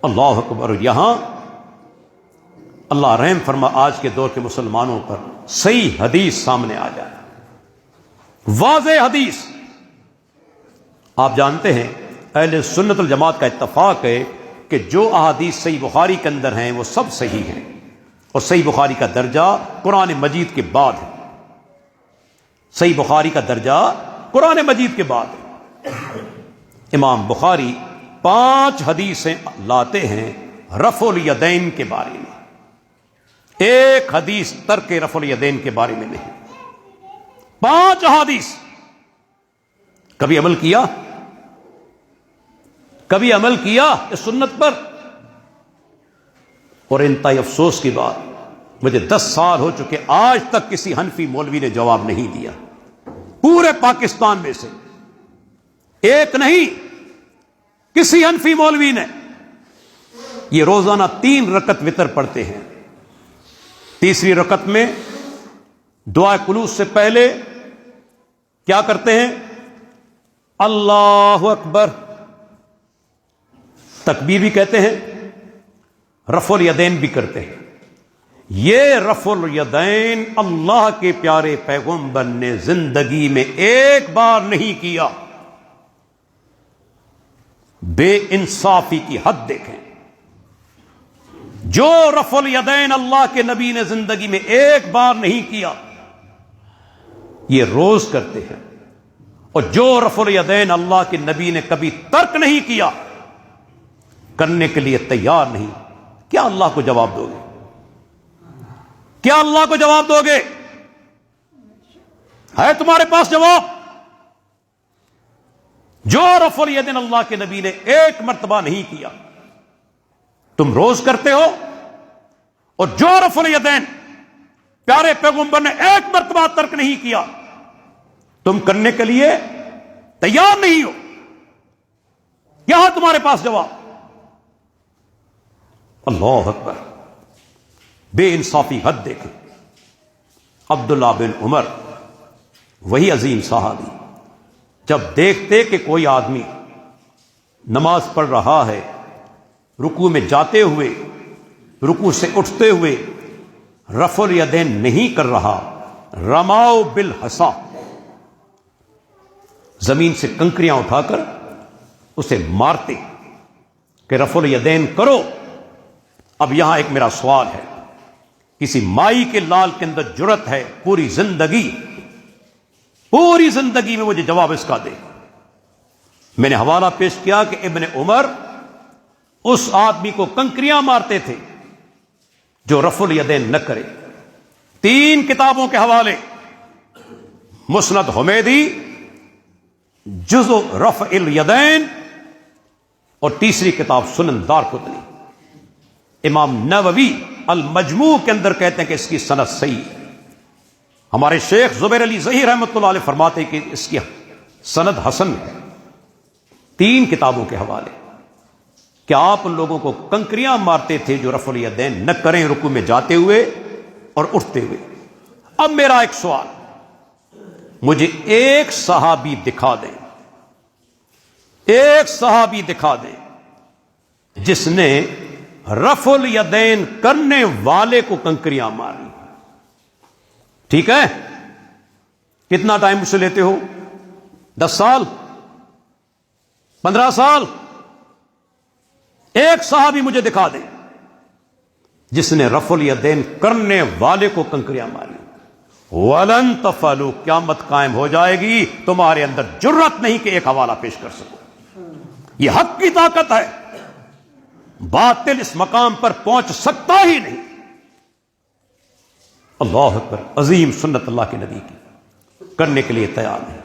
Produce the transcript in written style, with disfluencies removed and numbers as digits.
اللہ اکبر. یہاں اللہ رحم فرما آج کے دور کے مسلمانوں پر صحیح حدیث سامنے آ جائے, واضح حدیث. آپ جانتے ہیں اہل سنت الجماعت کا اتفاق ہے کہ جو احادیث صحیح بخاری کے اندر ہیں وہ سب صحیح ہیں, اور صحیح بخاری کا درجہ قرآن مجید کے بعد ہے. صحیح بخاری کا درجہ قرآن مجید کے بعد ہے. امام بخاری 5 حدیثیں لاتے ہیں رفع الیدین کے بارے میں, ایک حدیث ترک رفع الیدین کے بارے میں نہیں. 5 احادیث. کبھی عمل کیا؟ کبھی عمل کیا اس سنت پر؟ اور انتہائی افسوس کی بات, مجھے 10 سال ہو چکے, آج تک کسی حنفی مولوی نے جواب نہیں دیا. پورے پاکستان میں سے ایک نہیں, کسی حنفی مولوی نے. یہ روزانہ 3 رکعت وتر پڑھتے ہیں. تیسری رکعت میں دعا قنوت سے پہلے کیا کرتے ہیں؟ اللہ اکبر, تکبیر بھی کہتے ہیں, رفع الیدین بھی کرتے ہیں. یہ رفع الیدین اللہ کے پیارے پیغمبر نے زندگی میں ایک بار نہیں کیا. بے انصافی کی حد دیکھیں. جو رفع الیدین اللہ کے نبی نے زندگی میں ایک بار نہیں کیا, یہ روز کرتے ہیں. اور جو رفع الیدین اللہ کے نبی نے کبھی ترک نہیں کیا, کرنے کے لیے تیار نہیں, کیا اللہ کو جواب دو گے؟ کیا اللہ کو جواب دو گے؟ ہے تمہارے پاس جواب؟ جو رفع الیدین اللہ کے نبی نے ایک مرتبہ نہیں کیا تم روز کرتے ہو, اور جو رفع الیدین پیارے پیغمبر نے ایک مرتبہ ترک نہیں کیا تم کرنے کے لیے تیار نہیں ہو. کیا ہے تمہارے پاس جواب؟ اللہ اکبر. بے انصافی حد دیکھیں. عبداللہ بن عمر, وہی عظیم صحابی, جب دیکھتے کہ کوئی آدمی نماز پڑھ رہا ہے, رکوع میں جاتے ہوئے, رکوع سے اٹھتے ہوئے رفع الیدین نہیں کر رہا, رماؤ بالحصا, زمین سے کنکریاں اٹھا کر اسے مارتے کہ رفع الیدین کرو. اب یہاں ایک میرا سوال ہے, کسی مائی کے لال کے اندر جرت ہے پوری زندگی میں مجھے جواب اس کا دے. میں نے حوالہ پیش کیا کہ ابن عمر اس آدمی کو کنکریاں مارتے تھے جو رفع الیدین نہ کرے. 3 کتابوں کے حوالے, مسند حمیدی, جزء رفع الیدین, اور تیسری کتاب سنن دارقطنی. امام نووی المجموع کے اندر کہتے ہیں کہ اس کی سند صحیح ہے. ہمارے شیخ زبیر علی ظہیر رحمۃ اللہ علیہ فرماتے ہیں کہ اس کی سند حسن ہے. 3 کتابوں کے حوالے. کیا آپ ان لوگوں کو کنکریاں مارتے تھے جو رفع الیدین نہ کریں رکوع میں جاتے ہوئے اور اٹھتے ہوئے؟ اب میرا ایک سوال, مجھے ایک صحابی دکھا دیں, ایک صحابی دکھا دیں جس نے رفع الیدین کرنے والے کو کنکریاں ماری. ٹھیک ہے, کتنا ٹائم مجھ سے لیتے ہو؟ 10 سال 15 سال؟ ایک صحابی مجھے دکھا دیں جس نے رفع الیدین کرنے والے کو کنکریاں ماری. وَلَن تَفْعَلُوا, قیامت قائم ہو جائے گی, تمہارے اندر جرت نہیں کہ ایک حوالہ پیش کر سکو. یہ حق کی طاقت ہے, باطل اس مقام پر پہنچ سکتا ہی نہیں. اللہ اکبر. عظیم سنت اللہ کے نبی کی کرنے کے لیے تیار ہے.